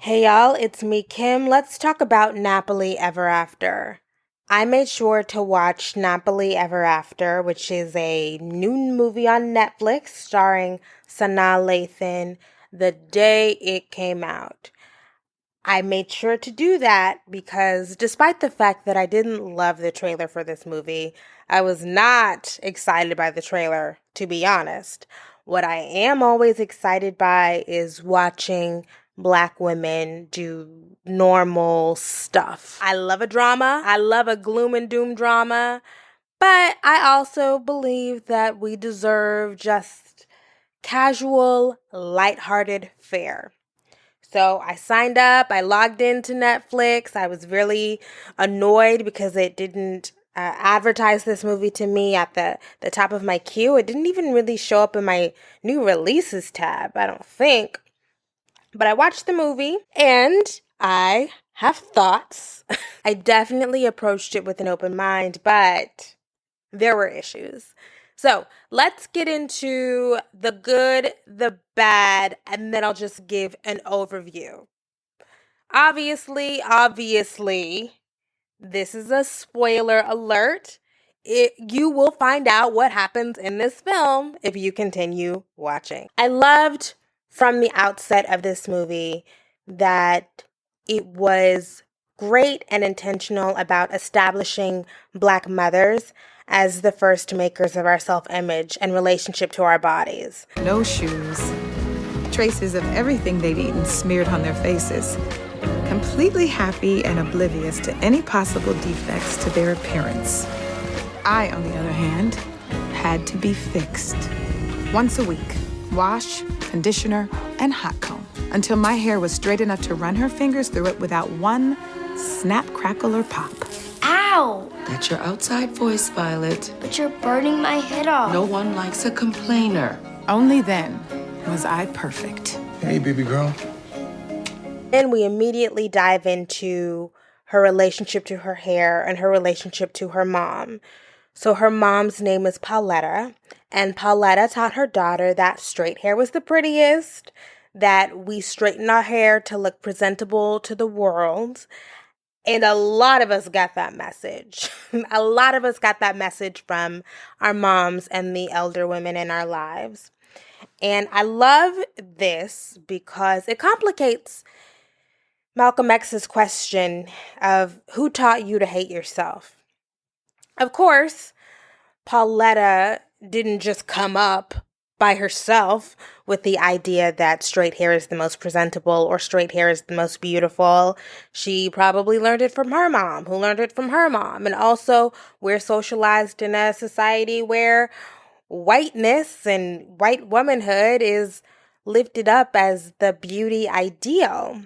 Hey y'all, it's me, Kim. Let's talk about Nappily Ever After. I made sure to watch Nappily Ever After, which is a new movie on Netflix starring Sanaa Lathan, the day it came out. I made sure to do that because despite the fact that I didn't love the trailer for this movie, I was not excited by the trailer, to be honest. What I am always excited by is watching Black women do normal stuff. I love a drama. I love a gloom and doom drama, but I also believe that we deserve just casual, lighthearted fare. So I signed up, I logged into Netflix. I was really annoyed because it didn't advertise this movie to me at the top of my queue. It didn't even really show up in my new releases tab, I don't think. But I watched the movie and I have thoughts. I definitely approached it with an open mind, but there were issues. So let's get into the good, the bad, and then I'll just give an overview. Obviously, this is a spoiler alert. You will find out what happens in this film if you continue watching. I loved from the outset of this movie that it was great and intentional about establishing Black mothers as the first makers of our self-image and relationship to our bodies. No shoes, traces of everything they'd eaten smeared on their faces, completely happy and oblivious to any possible defects to their appearance. I, on the other hand, had to be fixed. Once a week, wash, conditioner, and hot comb, until my hair was straight enough to run her fingers through it without one snap, crackle, or pop. Ow! That's your outside voice, Violet. But you're burning my head off. No one likes a complainer. Only then was I perfect. Hey, baby girl. Then we immediately dive into her relationship to her hair and her relationship to her mom. So her mom's name is Pauletta, and Pauletta taught her daughter that straight hair was the prettiest, that we straighten our hair to look presentable to the world. And a lot of us got that message. A lot of us got that message from our moms and the elder women in our lives. And I love this because it complicates Malcolm X's question of who taught you to hate yourself. Of course, Pauletta didn't just come up by herself with the idea that straight hair is the most presentable or straight hair is the most beautiful. She probably learned it from her mom, who learned it from her mom. And also, we're socialized in a society where whiteness and white womanhood is lifted up as the beauty ideal.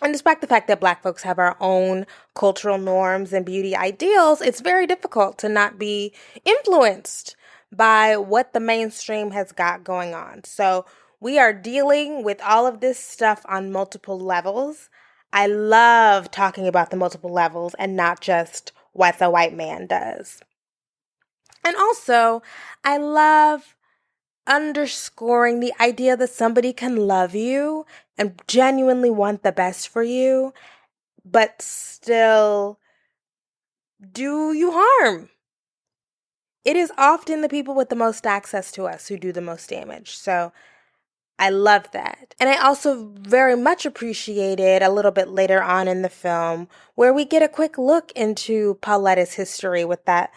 And despite the fact that Black folks have our own cultural norms and beauty ideals, it's very difficult to not be influenced by what the mainstream has got going on. So we are dealing with all of this stuff on multiple levels. I love talking about the multiple levels and not just what the white man does. And also, I love underscoring the idea that somebody can love you and genuinely want the best for you, but still do you harm. It is often the people with the most access to us who do the most damage. So I love that. And I also very much appreciated a little bit later on in the film where we get a quick look into Pauletta's history with that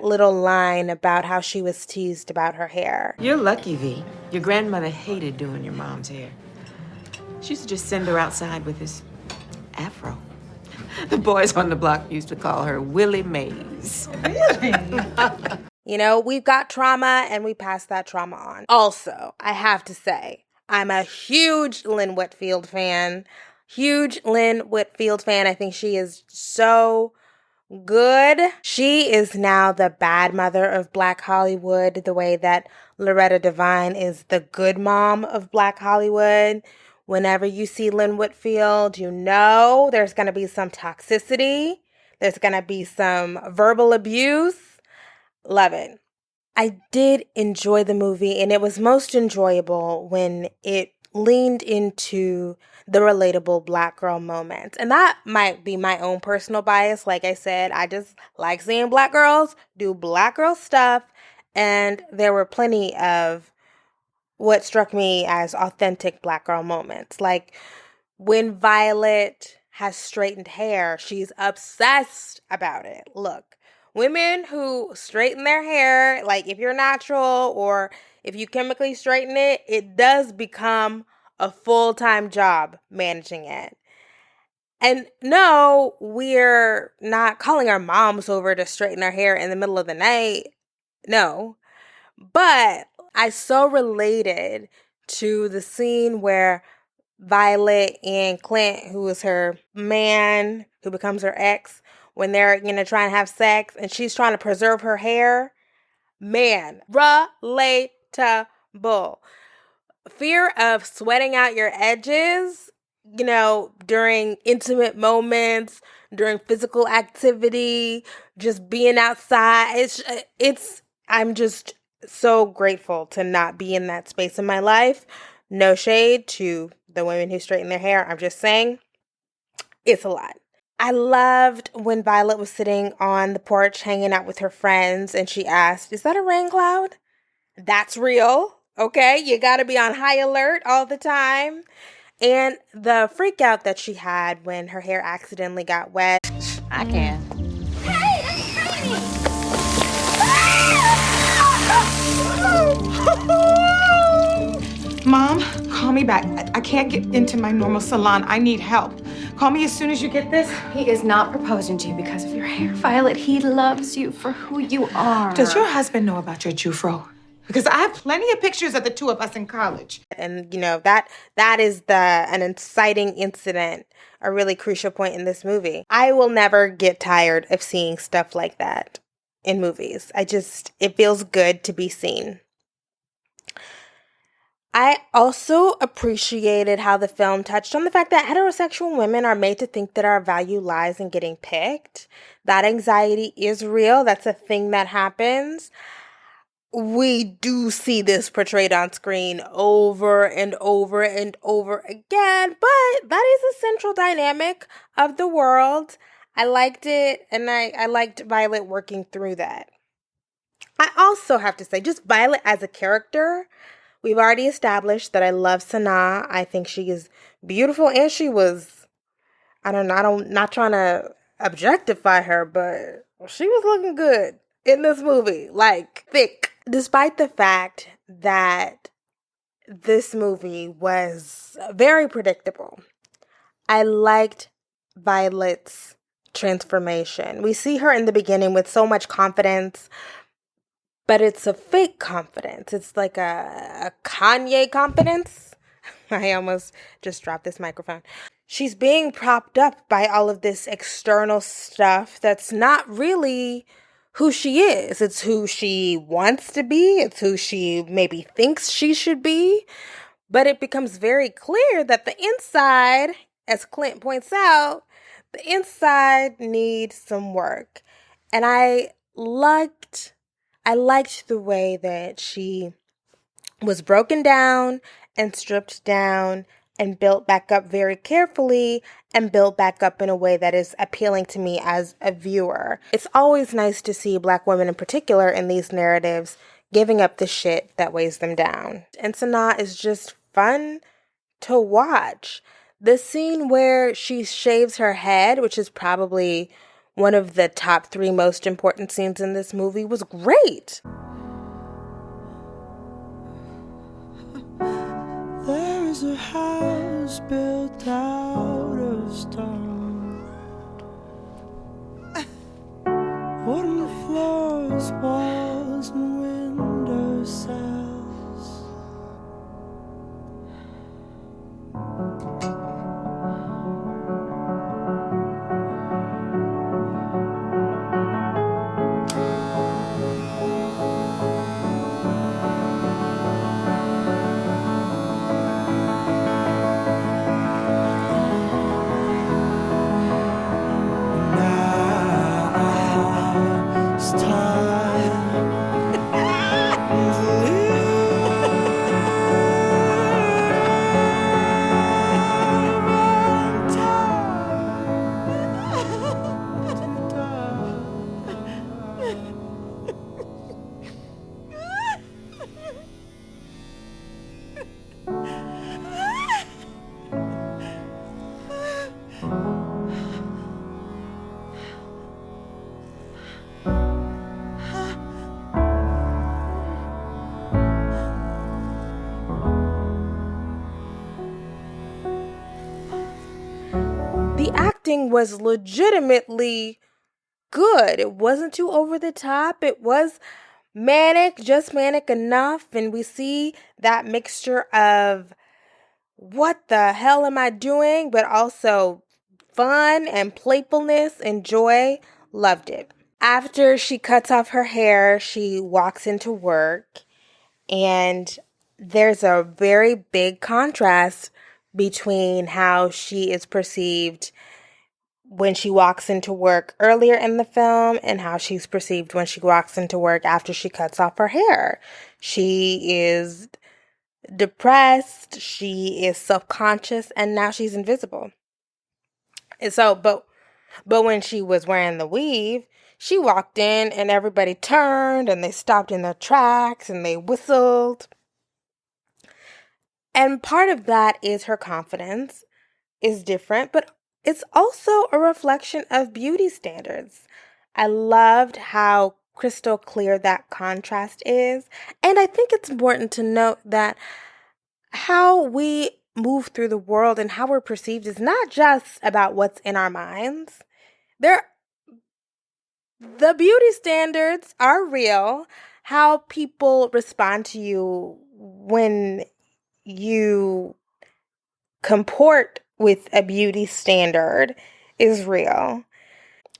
little line about how she was teased about her hair. You're lucky, V. Your grandmother hated doing your mom's hair. She used to just send her outside with this afro. The boys on the block used to call her Willie Mays. Really? You know, we've got trauma and we pass that trauma on. Also, I have to say, I'm a huge Lynn Whitfield fan. I think she is so good. She is now the bad mother of Black Hollywood, the way that Loretta Devine is the good mom of Black Hollywood. Whenever you see Lynn Whitfield, you know there's going to be some toxicity. There's going to be some verbal abuse. Love it. I did enjoy the movie, and it was most enjoyable when it leaned into the relatable Black girl moments. And that might be my own personal bias. Like I said, I just like seeing Black girls do Black girl stuff. And there were plenty of what struck me as authentic Black girl moments. Like when Violet has straightened hair, she's obsessed about it. Look, women who straighten their hair, like if you're natural or if you chemically straighten it, it does become a full-time job managing it. And no, we're not calling our moms over to straighten our hair in the middle of the night. No. But I so related to the scene where Violet and Clint, who is her man, who becomes her ex, when they're, trying to have sex and she's trying to preserve her hair. Man, relatable. Fear of sweating out your edges, during intimate moments, during physical activity, just being outside. I'm just so grateful to not be in that space in my life. No shade to the women who straighten their hair. I'm just saying it's a lot. I loved when Violet was sitting on the porch hanging out with her friends and she asked, "Is that a rain cloud?" That's real. Okay, you got to be on high alert all the time. And the freak out that she had when her hair accidentally got wet. I can. Mom, call me back. I can't get into my normal salon. I need help. Call me as soon as you get this. He is not proposing to you because of your hair, Violet. He loves you for who you are. Does your husband know about your Jufro? Because I have plenty of pictures of the two of us in college. And, that is an inciting incident, a really crucial point in this movie. I will never get tired of seeing stuff like that in movies. It feels good to be seen. I also appreciated how the film touched on the fact that heterosexual women are made to think that our value lies in getting picked. That anxiety is real. That's a thing that happens. We do see this portrayed on screen over and over and over again, but that is a central dynamic of the world. I liked it, and I liked Violet working through that. I also have to say, just Violet as a character, we've already established that I love Sanaa. I think she is beautiful, and she was, I'm not trying to objectify her, but she was looking good in this movie, like thick. Despite the fact that this movie was very predictable, I liked Violet's transformation. We see her in the beginning with so much confidence, but it's a fake confidence. It's like a Kanye confidence. I almost just dropped this microphone. She's being propped up by all of this external stuff that's not really who she is. It's who she wants to be. It's who she maybe thinks she should be. But it becomes very clear that the inside, as Clint points out, the inside needs some work. And I liked the way that she was broken down and stripped down and built back up very carefully and built back up in a way that is appealing to me as a viewer. It's always nice to see Black women in particular in these narratives giving up the shit that weighs them down. And Sanaa is just fun to watch. The scene where she shaves her head, which is probably one of the top 3 most important scenes in this movie, was great. There's a house built out of stone, wooden floors, walls, and window cells. acting was legitimately good. It wasn't too over the top. It was manic, just manic enough. And we see that mixture of what the hell am I doing, but also fun and playfulness and joy. Loved it. After she cuts off her hair, she walks into work, and there's a very big contrast between how she is perceived when she walks into work earlier in the film and how she's perceived when she walks into work after she cuts off her hair. She is depressed, she is self-conscious, and now she's invisible. And so, but when she was wearing the weave, she walked in and everybody turned and they stopped in their tracks and they whistled. And part of that is her confidence is different, but it's also a reflection of beauty standards. I loved how crystal clear that contrast is. And I think it's important to note that how we move through the world and how we're perceived is not just about what's in our minds. The beauty standards are real. How people respond to you when you comport with a beauty standard is real.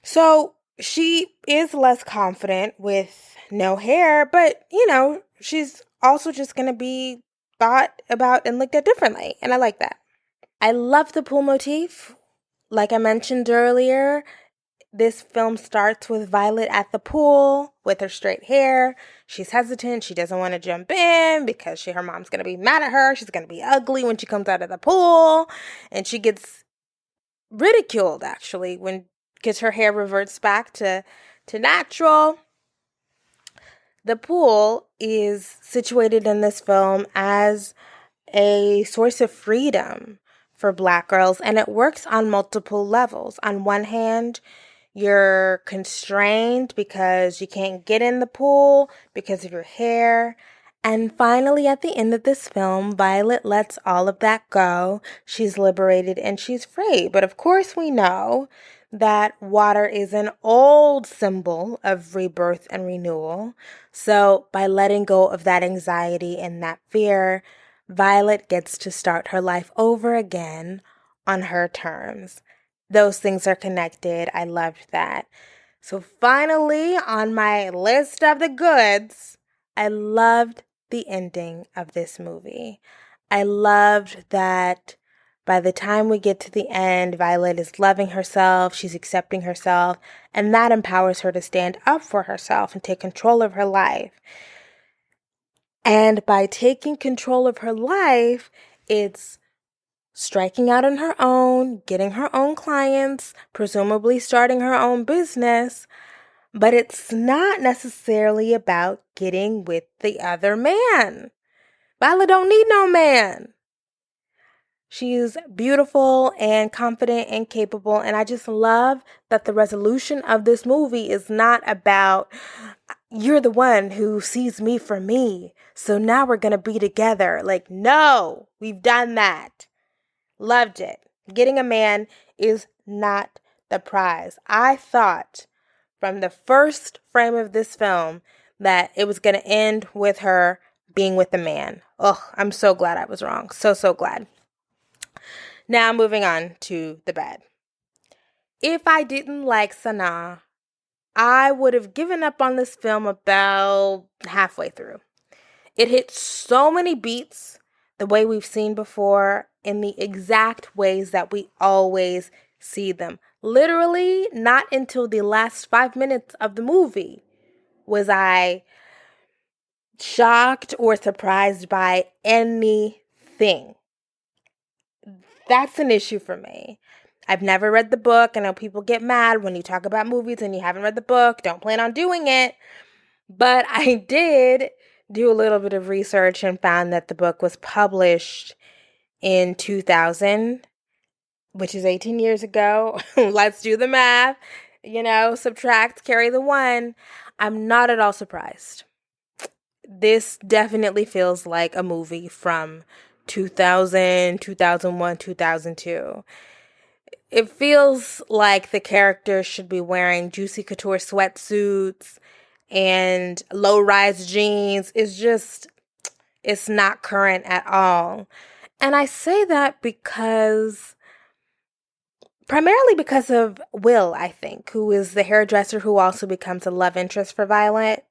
So she is less confident with no hair, but she's also just going to be thought about and looked at differently. And I like that. I love the pool motif. Like I mentioned earlier, this film starts with Violet at the pool with her straight hair. She's hesitant. She doesn't want to jump in because her mom's going to be mad at her. She's going to be ugly when she comes out of the pool. And she gets ridiculed, actually, because her hair reverts back to natural. The pool is situated in this film as a source of freedom for Black girls, and it works on multiple levels. On one hand, you're constrained because you can't get in the pool because of your hair. And finally, at the end of this film, Violet lets all of that go. She's liberated and she's free. But of course, we know that water is an old symbol of rebirth and renewal. So by letting go of that anxiety and that fear, Violet gets to start her life over again on her terms. Those things are connected. I loved that. So finally, on my list of the goods, I loved the ending of this movie. I loved that by the time we get to the end, Violet is loving herself, she's accepting herself, and that empowers her to stand up for herself and take control of her life. And by taking control of her life, it's striking out on her own, getting her own clients, presumably starting her own business. But it's not necessarily about getting with the other man. Violet don't need no man. She's beautiful and confident and capable. And I just love that the resolution of this movie is not about, you're the one who sees me for me, so now we're going to be together. Like, no, we've done that. Loved it. Getting a man is not the prize. I thought from the first frame of this film that it was going to end with her being with a man. Ugh, I'm so glad I was wrong. So glad. Now moving on to the bad. If I didn't like Sanaa, I would have given up on this film about halfway through. It hit so many beats the way we've seen before in the exact ways that we always see them. Literally, not until the last 5 minutes of the movie was I shocked or surprised by anything. That's an issue for me. I've never read the book. I know people get mad when you talk about movies and you haven't read the book. Don't plan on doing it. But I did do a little bit of research and found that the book was published in 2000, which is 18 years ago. Let's do the math. Subtract, carry the one. I'm not at all surprised. This definitely feels like a movie from 2000, 2001, 2002. It feels like the characters should be wearing juicy couture sweatsuits and low-rise jeans. It's not current at all. And I say that primarily because of Will, I think, who is the hairdresser who also becomes a love interest for Violet.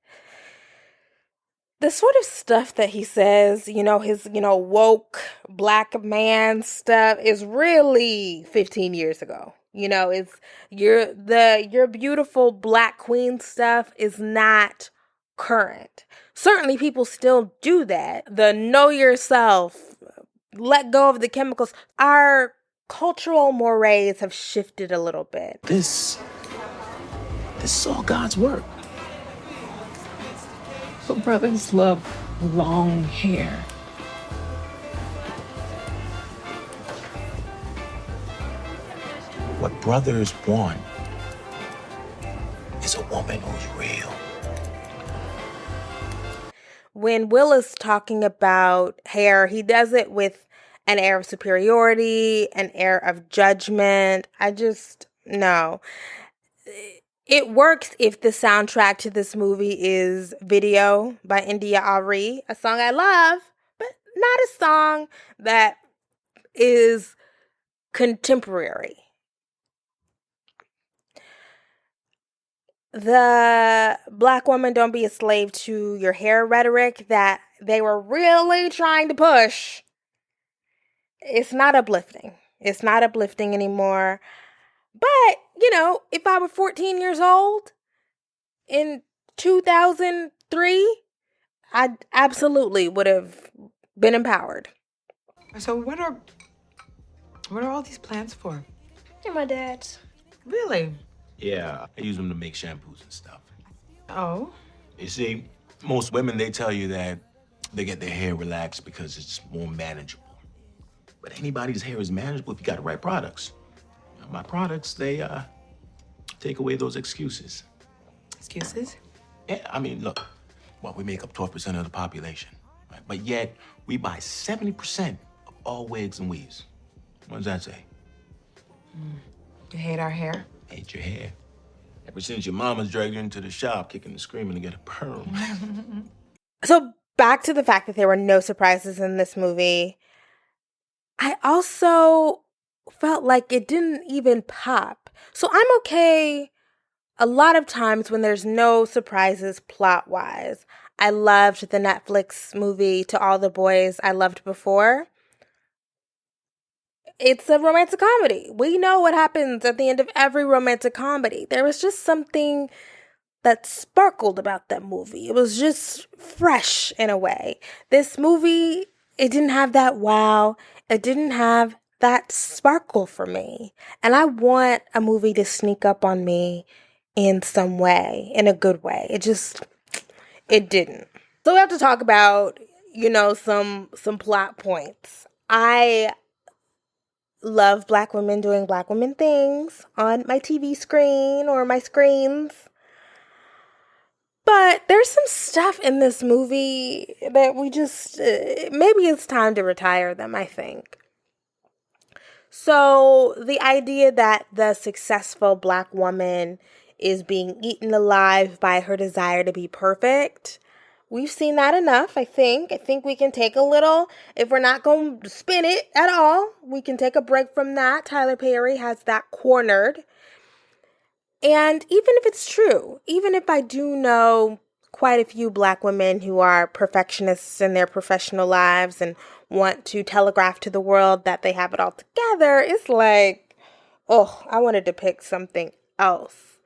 The sort of stuff that he says, his, woke black man stuff is really 15 years ago. It's your beautiful black queen stuff is not current. Certainly people still do that. The know yourself, let go of the chemicals. Our cultural mores have shifted a little bit. This is all God's work. But brothers love long hair. What brothers want is a woman who's real. When Will is talking about hair, he does it with an air of superiority, an air of judgment. No. It works if the soundtrack to this movie is Video by India Ari, a song I love, but not a song that is contemporary. The black woman don't be a slave to your hair rhetoric that they were really trying to push. It's not uplifting. It's not uplifting anymore. But, if I were 14 years old in 2003, I absolutely would have been empowered. So what are all these plants for? They're my dad's. Really? Yeah, I use them to make shampoos and stuff. Oh. You see, most women, they tell you that they get their hair relaxed because it's more manageable. But anybody's hair is manageable if you got the right products. My products, they take away those excuses. Excuses? Yeah, I mean, look, we make up 12% of the population, right? But yet, we buy 70% of all wigs and weaves. What does that say? You hate our hair? Hate your hair. Ever since your mama's dragged you into the shop, kicking and screaming to get a perm. So back to the fact that there were no surprises in this movie. I also felt like it didn't even pop. So I'm okay a lot of times when there's no surprises plot-wise. I loved the Netflix movie To All the Boys I Loved Before. It's a romantic comedy. We know what happens at the end of every romantic comedy. There was just something that sparkled about that movie. It was just fresh in a way. This movie, it didn't have that wow. It didn't have that sparkle for me. And I want a movie to sneak up on me in some way, in a good way. It didn't. So we have to talk about, some plot points. I love black women doing black women things on my TV screen or my screens. But there's some stuff in this movie that we just, maybe it's time to retire them, I think. So the idea that the successful black woman is being eaten alive by her desire to be perfect, we've seen that enough, I think. I think we can take a little, if we're not going to spin it at all, we can take a break from that. Tyler Perry has that cornered. And even if it's true, even if I do know quite a few black women who are perfectionists in their professional lives and want to telegraph to the world that they have it all together, it's like, I wanted to pick something else.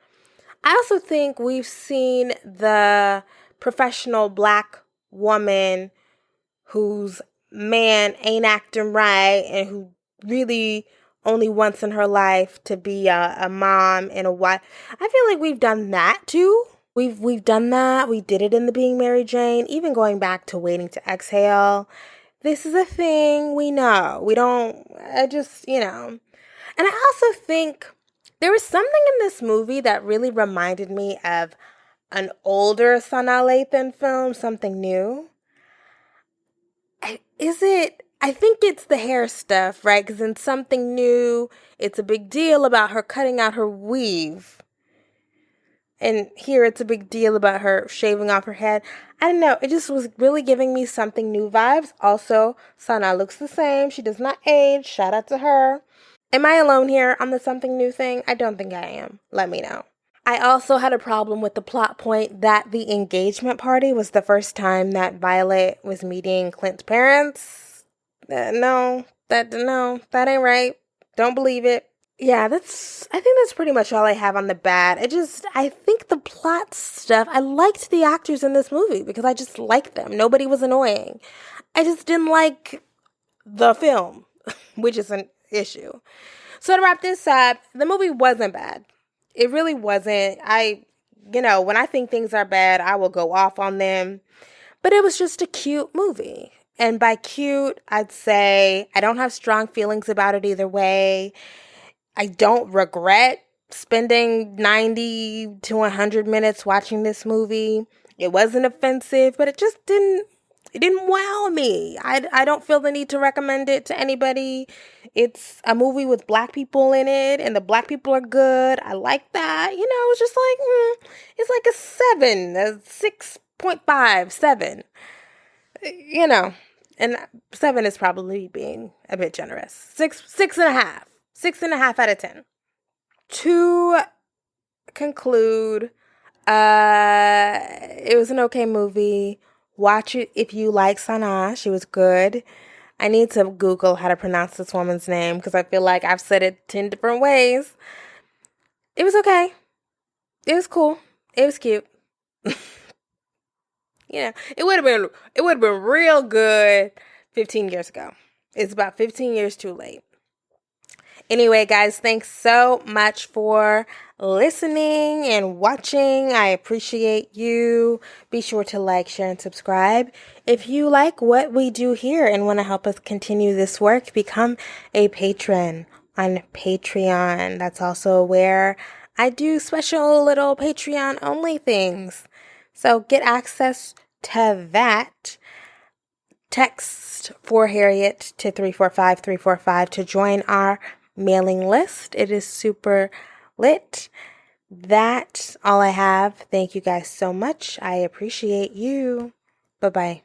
I also think we've seen the professional black woman whose man ain't acting right and who really only once in her life to be a mom and a wife. I feel like we've done that too. We've done that. We did it in the Being Mary Jane, even going back to Waiting to Exhale. This is a thing we know. And I also think there was something in this movie that really reminded me of an older Sanaa Lathan film, something new. Is it I think it's the hair stuff, right? Because in Something New, it's a big deal about her cutting out her weave. And here it's a big deal about her shaving off her head. I don't know. It just was really giving me Something New vibes. Also, Sana looks the same. She does not age. Shout out to her. Am I alone here on the Something New thing? I don't think I am. Let me know. I also had a problem with the plot point that the engagement party was the first time that Violet was meeting Clint's parents. No, that ain't right. Don't believe it. Yeah, I think that's pretty much all I have on the bad. I think the plot stuff, I liked the actors in this movie because I just liked them. Nobody was annoying. I just didn't like the film, which is an issue. So to wrap this up, the movie wasn't bad. It really wasn't. When I think things are bad, I will go off on them. But it was just a cute movie. And by cute, I'd say I don't have strong feelings about it either way. I don't regret spending 90 to 100 minutes watching this movie. It wasn't offensive, but it didn't wow me. I don't feel the need to recommend it to anybody. It's a movie with black people in it, and the black people are good. I like that. It's just like, it's like a 6.5, 7. And 7 is probably being a bit generous. 6.5. 6.5 out of 10. To conclude, it was an okay movie. Watch it if you like Sana. She was good. I need to Google how to pronounce this woman's name because I feel like I've said it 10 different ways. It was okay. It was cool. It was cute. It would have been real good 15 years ago. It's about 15 years too late. Anyway, guys, thanks so much for listening and watching. I appreciate you. Be sure to like, share, and subscribe. If you like what we do here and want to help us continue this work, become a patron on Patreon. That's also where I do special little Patreon-only things. So get access to that. Text for Harriet to 345-345 to join our mailing list. It is super lit. That's all I have. Thank you guys so much. I appreciate you. Bye-bye.